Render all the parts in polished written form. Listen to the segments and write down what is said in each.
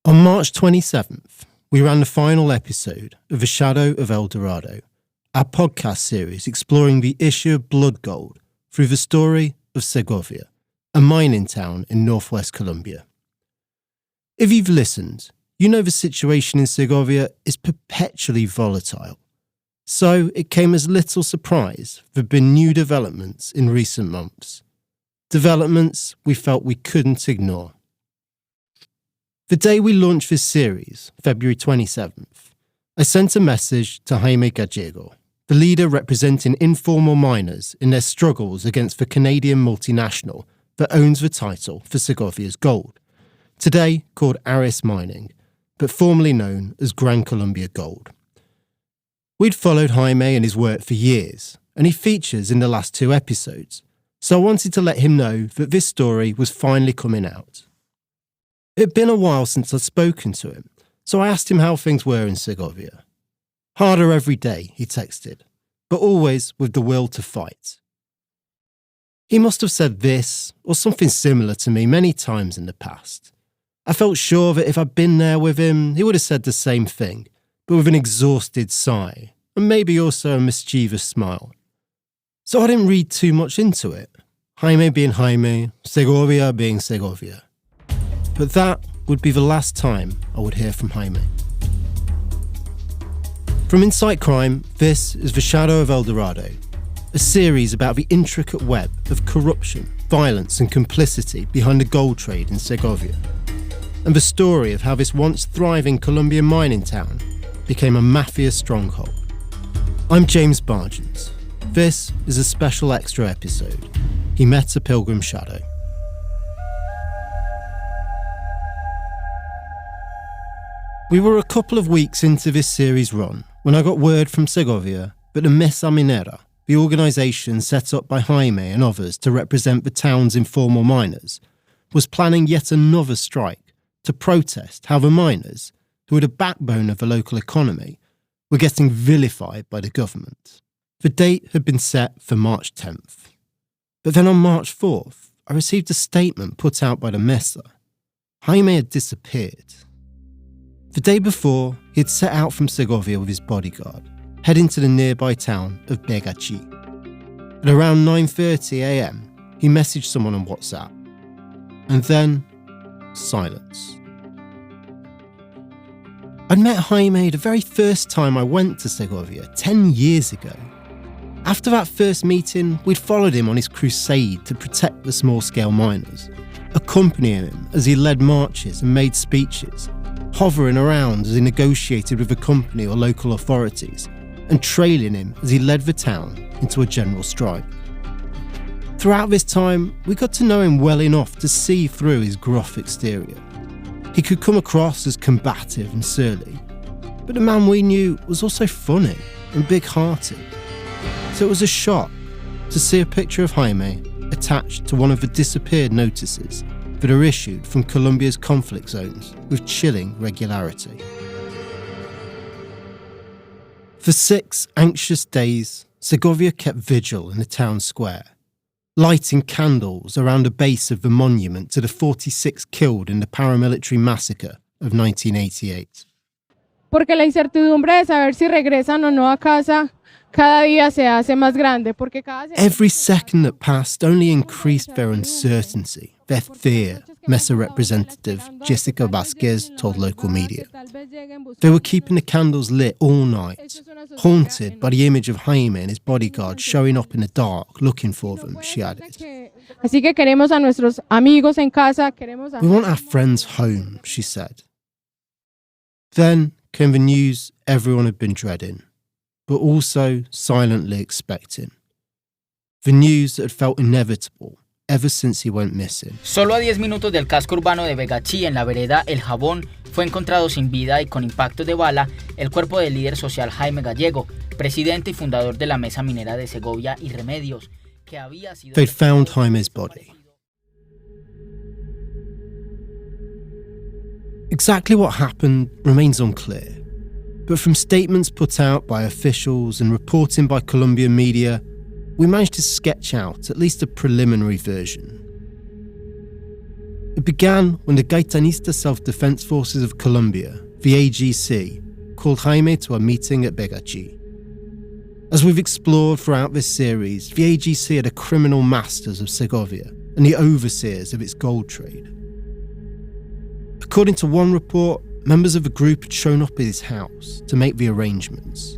On March 27th, we ran the final episode of The Shadow of El Dorado, our podcast series exploring the issue of blood gold through the story of Segovia, a mining town in northwest Colombia. If you've listened, you know the situation in Segovia is perpetually volatile. So it came as little surprise there have been new developments in recent months. Developments we felt we couldn't ignore. The day we launched this series, February 27th, I sent a message to Jaime Gallego, the leader representing informal miners in their struggles against the Canadian multinational that owns the title for Segovia's gold, today called Aris Mining, but formerly known as Gran Colombia Gold. We'd followed Jaime and his work for years, and he features in the last 2 episodes, so I wanted to let him know that this story was finally coming out. It had been a while since I'd spoken to him, so I asked him how things were in Segovia. Harder every day, he texted, but always with the will to fight. He must have said this, or something similar to me many times in the past. I felt sure that if I'd been there with him, he would have said the same thing, but with an exhausted sigh, and maybe also a mischievous smile. So I didn't read too much into it, Jaime being Jaime, Segovia being Segovia. But that would be the last time I would hear from Jaime. From Insight Crime, this is The Shadow of El Dorado, a series about the intricate web of corruption, violence and complicity behind the gold trade in Segovia, and the story of how this once thriving Colombian mining town became a mafia stronghold. I'm James Bargens. This is a special extra episode. He met a Pilgrim Shadow. We were a couple of weeks into this series run when I got word from Segovia that the Mesa Minera, the organisation set up by Jaime and others to represent the town's informal miners, was planning yet another strike to protest how the miners, who were the backbone of the local economy, were getting vilified by the government. The date had been set for March 10th. But then on March 4th, I received a statement put out by the Mesa. Jaime had disappeared. The day before, he had set out from Segovia with his bodyguard, heading to the nearby town of Begachi. At around 9:30 a.m, he messaged someone on WhatsApp. And then, silence. I'd met Jaime the very first time I went to Segovia 10 years ago. After that first meeting, we'd followed him on his crusade to protect the small-scale miners, accompanying him as he led marches and made speeches, hovering around as he negotiated with the company or local authorities, and trailing him as he led the town into a general strike. Throughout this time, we got to know him well enough to see through his gruff exterior. He could come across as combative and surly, but the man we knew was also funny and big-hearted. So it was a shock to see a picture of Jaime attached to one of the disappeared notices that are issued from Colombia's conflict zones with chilling regularity. For 6 anxious days, Segovia kept vigil in the town square, lighting candles around the base of the monument to the 46 killed in the paramilitary massacre of 1988. Porque la incertidumbre de saber si regresan o no a casa cada día se hace más grande. Every second that passed only increased their uncertainty, their fear, Mesa representative Jessica Vasquez told local media. They were keeping the candles lit all night, haunted by the image of Jaime and his bodyguard showing up in the dark looking for them, she added. Así que queremos a nuestros amigos en casa, We want our friends home, she said. Then came the news everyone had been dreading, but also silently expecting. The news that had felt inevitable ever since he went missing. Solo a 10 minutos del casco urbano de Begachi, en la vereda El Jabón, fue encontrado sin vida y con impactos de bala el cuerpo del líder social Jaime Gallego, presidente y fundador de la mesa minera de Segovia y Remedios, que había sido... They'd found Jaime's body. Exactly what happened remains unclear, but from statements put out by officials and reporting by Colombian media, we managed to sketch out at least a preliminary version. It began when the Gaitanista Self-Defense Forces of Colombia, the AGC, called Jaime to a meeting at Begachi. As we've explored throughout this series, the AGC are the criminal masters of Segovia and the overseers of its gold trade. According to one report, members of the group had shown up at his house to make the arrangements.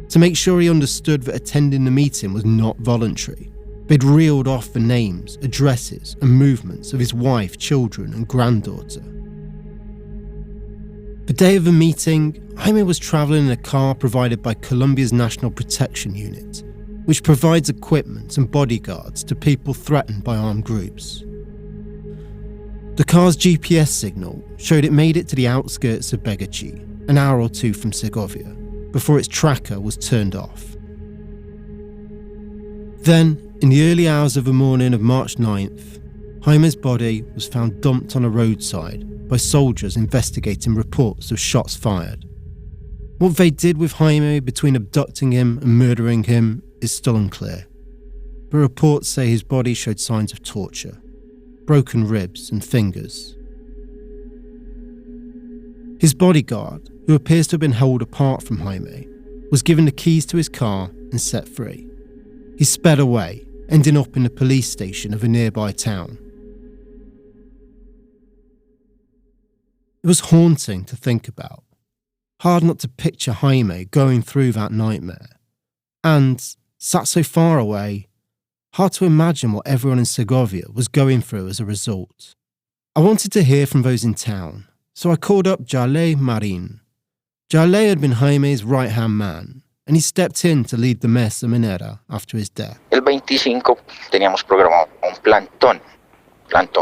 To make sure he understood that attending the meeting was not voluntary, they'd reeled off the names, addresses, and movements of his wife, children, and granddaughter. The day of the meeting, Jaime was travelling in a car provided by Colombia's National Protection Unit, which provides equipment and bodyguards to people threatened by armed groups. The car's GPS signal showed it made it to the outskirts of Begachi, an hour or two from Segovia, before its tracker was turned off. Then, in the early hours of the morning of March 9th, Jaime's body was found dumped on a roadside by soldiers investigating reports of shots fired. What they did with Jaime between abducting him and murdering him is still unclear, but reports say his body showed signs of torture, broken ribs and fingers. His bodyguard, who appears to have been held apart from Jaime, was given the keys to his car and set free. He sped away, ending up in the police station of a nearby town. It was haunting to think about. Hard not to picture Jaime going through that nightmare. And, sat so far away, hard to imagine what everyone in Segovia was going through as a result. I wanted to hear from those in town, so I called up Jaime Marin. Jaime had been Jaime's right-hand man, and he stepped in to lead the mesa minera after his death. El 25 teníamos programado un plantón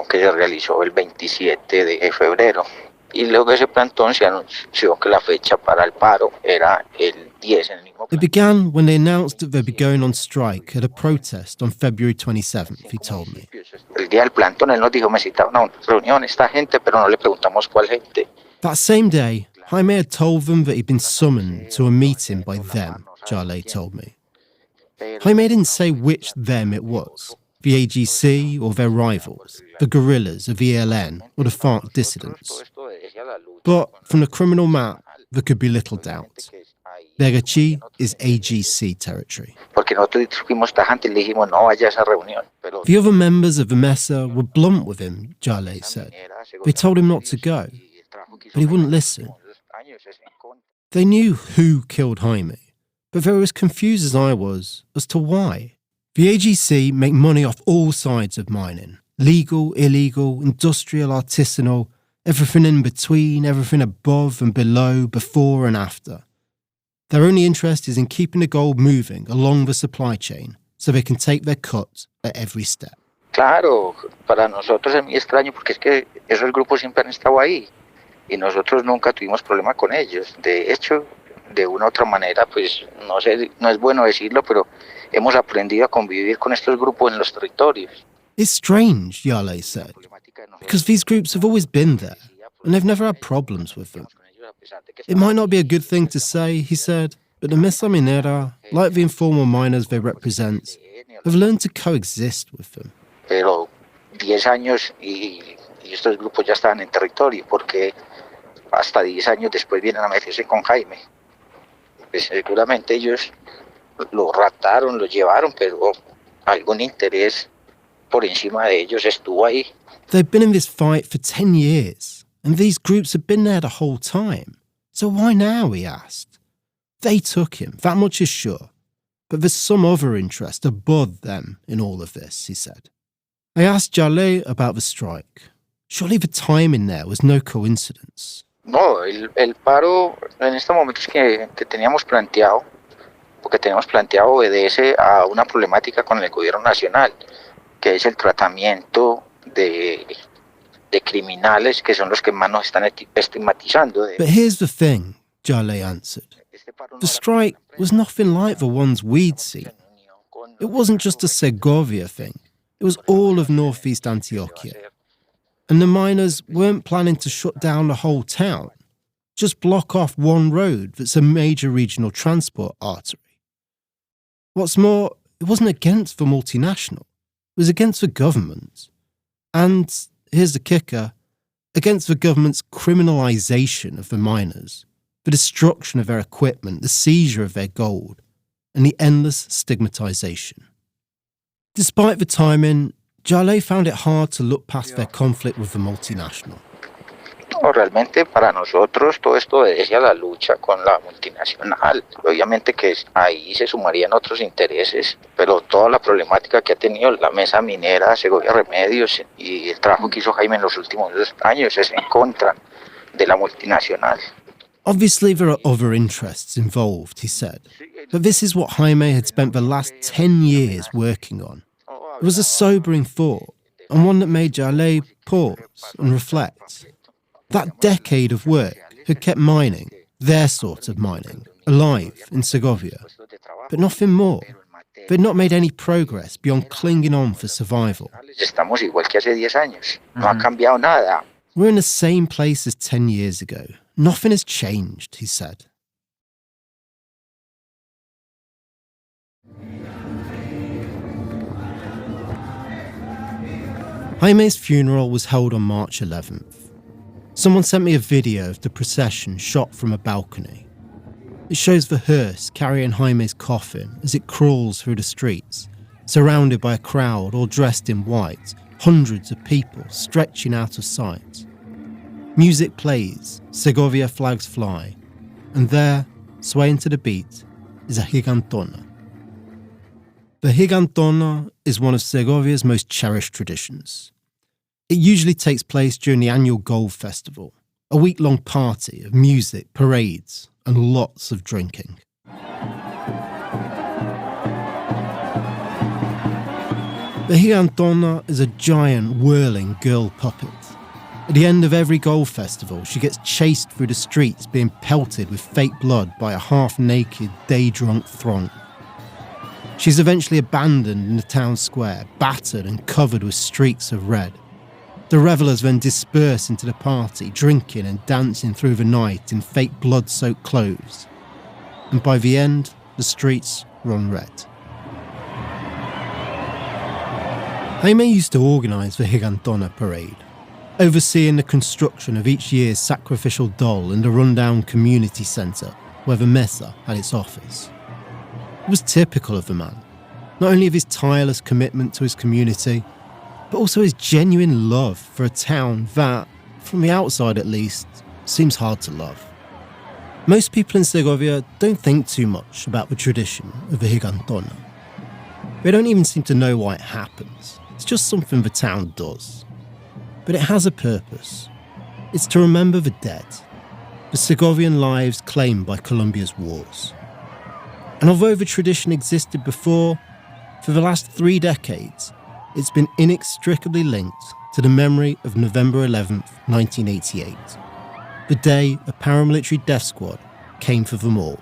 que se realizó el 27 de febrero. Y luego de ese plantón se anunció que la fecha para el paro era el 10 en el mismo It began when they announced that they'd be going on strike at a protest on February 27th, he told me. El día del plantón él nos dijo, me citaron a una reunión esta gente, pero no le preguntamos cuál gente. That same day, Jaime had told them that he'd been summoned to a meeting by them, Jaime told me. Jaime didn't say which them it was, the AGC or their rivals, the guerrillas of ELN or the FARC dissidents. But from the criminal map, there could be little doubt. Begachi is AGC territory. The other members of the mesa were blunt with him, Jaime said. They told him not to go, but he wouldn't listen. They knew who killed Jaime, but they were as confused as I was as to why. The AGC make money off all sides of mining. Legal, illegal, industrial, artisanal, everything in between, everything above and below, before and after. Their only interest is in keeping the gold moving along the supply chain so they can take their cut at every step. Claro, para nosotros es muy extraño porque es que esos grupos siempre han estado ahí y nosotros nunca tuvimos problema con ellos. De hecho, de una u otra manera, pues no sé, no es bueno decirlo, pero hemos aprendido a convivir con estos grupos en los territorios. It's strange, Yale said, because these groups have always been there, and they've never had problems with them. It might not be a good thing to say, he said, but the mesa minera, like the informal miners they represent, have learned to coexist with them. Pero 10 años y estos grupos ya estaban en territorio, porque hasta 10 años después vienen a meterse con Jaime. Pues seguramente ellos lo raptaron, lo llevaron, pero algún interés por encima de ellos estuvo ahí. They've been in this fight for 10 years, and these groups have been there the whole time. So why now, he asked. They took him, that much is sure. But there's some other interest above them in all of this, he said. I asked Jaime about the strike. Surely the timing there was no coincidence. No, el paro en estos momentos que teníamos planteado, porque teníamos planteado obedece a una problemática con el gobierno nacional, que es el tratamiento de criminales que son los que más nos están estigmatizando. But here's the thing, Jaime answered. The strike was nothing like the ones we'd seen. It wasn't just a Segovia thing. It was all of northeast Antioquia. And the miners weren't planning to shut down the whole town, just block off one road that's a major regional transport artery. What's more, it wasn't against the multinational. It was against the government. And here's the kicker, against the government's criminalisation of the miners, the destruction of their equipment, the seizure of their gold, and the endless stigmatisation. Despite the timing, Jalé found it hard to look past their conflict with the multinational. No, realmente para nosotros todo esto obedece a la lucha con la multinacional. Obviamente que ahí se sumarían otros intereses, pero toda la problemática que ha tenido la mesa minera, Segovia Remedios y el trabajo que hizo Jaime en los últimos 2 años es en contra de la multinacional. Obviously there are other interests involved, he said, but this is what Jaime had spent the last 10 years working on. It was a sobering thought, and one that made Jalé pause and reflect. That decade of work had kept mining, their sort of mining, alive in Segovia. But nothing more. They'd not made any progress beyond clinging on for survival. Estamos igual que hace 10 años. No ha cambiado nada. We're in the same place as 10 years ago. Nothing has changed, he said. Jaime's funeral was held on March 11th. Someone sent me a video of the procession shot from a balcony. It shows the hearse carrying Jaime's coffin as it crawls through the streets, surrounded by a crowd all dressed in white, hundreds of people stretching out of sight. Music plays, Segovia flags fly, and there, swaying to the beat, is a gigantona. The gigantona is one of Segovia's most cherished traditions. It usually takes place during the annual Gold Festival, a week-long party of music, parades, and lots of drinking. The gigantona is a giant, whirling girl puppet. At the end of every Gold Festival, she gets chased through the streets being pelted with fake blood by a half-naked, day-drunk throng. She's eventually abandoned in the town square, battered and covered with streaks of red. The revellers then disperse into the party, drinking and dancing through the night in fake blood-soaked clothes. And by the end, the streets run red. Jaime used to organise the Gigantona parade, overseeing the construction of each year's sacrificial doll in the rundown community centre where the mesa had its office. It was typical of the man, not only of his tireless commitment to his community, but also his genuine love for a town that, from the outside at least, seems hard to love. Most people in Segovia don't think too much about the tradition of the Gigantona. They don't even seem to know why it happens. It's just something the town does. But it has a purpose. It's to remember the dead, the Segovian lives claimed by Colombia's wars. And although the tradition existed before, for the last 3 decades, it's been inextricably linked to the memory of November 11th, 1988, the day a paramilitary death squad came for them all.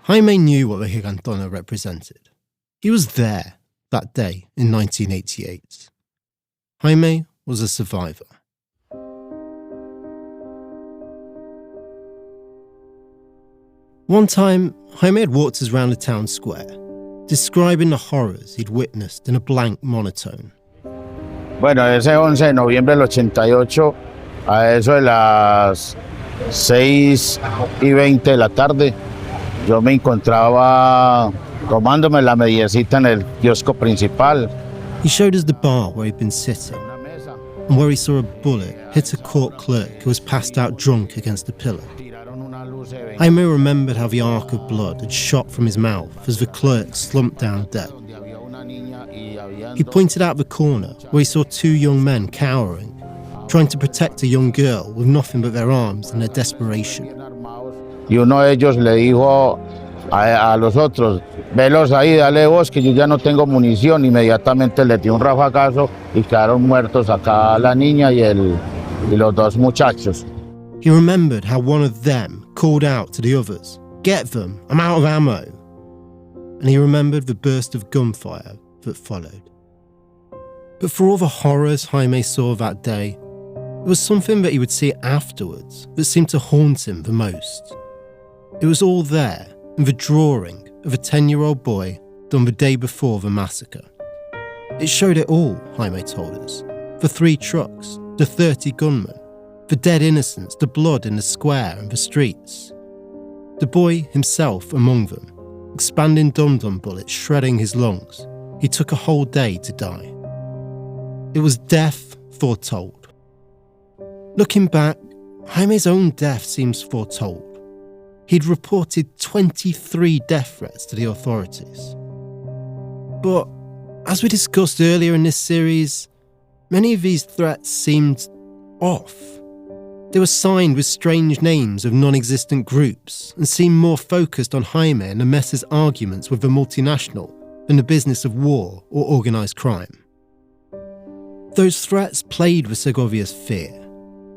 Jaime knew what the Gigantona represented. He was there that day in 1988. Jaime was a survivor. One time, Jaime had walked us around the town square, describing the horrors he'd witnessed in a blank monotone. Bueno, ese 11 de noviembre del 88, a eso de las 6:20 de la tarde, yo me encontraba tomándome la mediecita en el kiosco principal. He showed us the bar where he'd been sitting, and where he saw a bullet hit a court clerk who was passed out drunk against a pillar. Jaime remembered how the arc of blood had shot from his mouth as the clerk slumped down dead. He pointed out the corner where he saw 2 young men cowering, trying to protect a young girl with nothing but their arms in their desperation. Y uno de ellos le dijo a los otros, velos ahí, dale vos que yo ya no tengo munición. Inmediatamente le dio un rafagazo y quedaron muertos acá la niña y los 2 muchachos. He remembered how one of them called out to the others, "Get them, I'm out of ammo." And he remembered the burst of gunfire that followed. But for all the horrors Jaime saw that day, there was something that he would see afterwards that seemed to haunt him the most. It was all there and the drawing of a 10-year-old boy done the day before the massacre. It showed it all, Jaime told us. The 3 trucks, the 30 gunmen, the dead innocents, the blood in the square and the streets. The boy himself among them, expanding dum-dum bullets shredding his lungs. He took a whole day to die. It was death foretold. Looking back, Jaime's own death seems foretold. He'd reported 23 death threats to the authorities. But, as we discussed earlier in this series, many of these threats seemed off. They were signed with strange names of non-existent groups and seemed more focused on Jaime and the mesa's arguments with the multinational than the business of war or organised crime. Those threats played with Segovia's fear.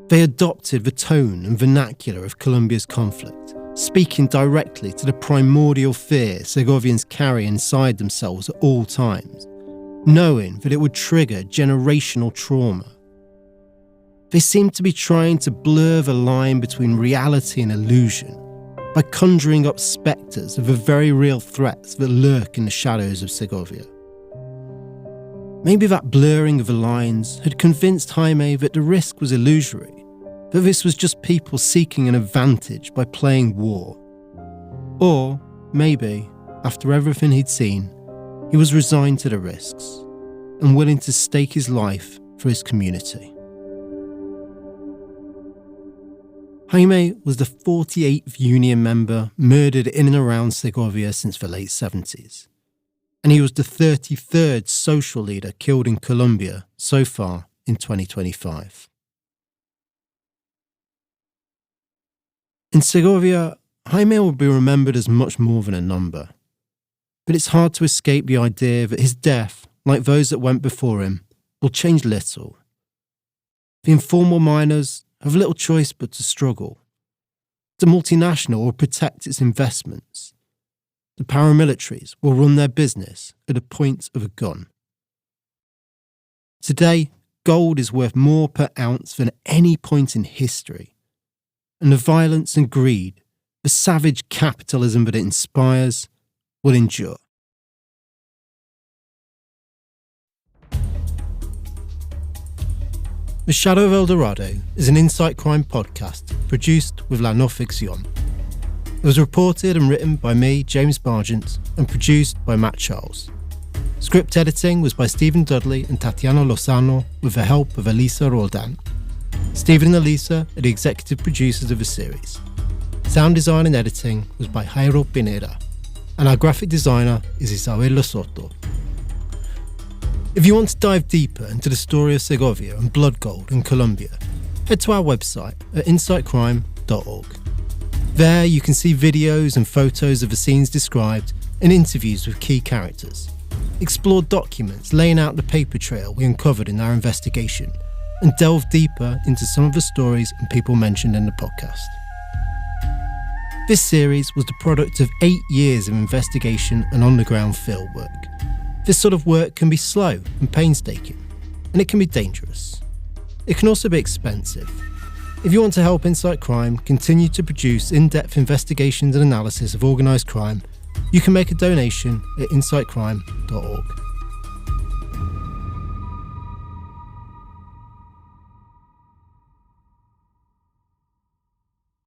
They adopted the tone and vernacular of Colombia's conflict, speaking directly to the primordial fear Segovians carry inside themselves at all times, knowing that it would trigger generational trauma. They seemed to be trying to blur the line between reality and illusion by conjuring up spectres of the very real threats that lurk in the shadows of Segovia. Maybe that blurring of the lines had convinced Jaime that the risk was illusory, that this was just people seeking an advantage by playing war. Or, maybe, after everything he'd seen, he was resigned to the risks and willing to stake his life for his community. Jaime was the 48th union member murdered in and around Segovia since the late 70s. And he was the 33rd social leader killed in Colombia so far in 2025. In Segovia, Jaime will be remembered as much more than a number. But it's hard to escape the idea that his death, like those that went before him, will change little. The informal miners have little choice but to struggle. The multinational will protect its investments. The paramilitaries will run their business at the point of a gun. Today, gold is worth more per ounce than any point in history. And the violence and greed, the savage capitalism that it inspires, will endure. The Shadow of El Dorado is an insight crime podcast produced with La No Ficción. It was reported and written by me, James Bargent, and produced by Matt Charles. Script editing was by Stephen Dudley and Tatiana Lozano with the help of Elisa Roldan. Stephen and Elisa are the executive producers of the series. Sound design and editing was by Jairo Pineda, and our graphic designer is Isabel Soto. If you want to dive deeper into the story of Segovia and blood gold in Colombia, head to our website at insightcrime.org. There you can see videos and photos of the scenes described and interviews with key characters. Explore documents laying out the paper trail we uncovered in our investigation and delve deeper into some of the stories and people mentioned in the podcast. This series was the product of 8 years of investigation and on-the-ground field work. This sort of work can be slow and painstaking, and it can be dangerous. It can also be expensive. If you want to help Insight Crime continue to produce in-depth investigations and analysis of organised crime, you can make a donation at insightcrime.org.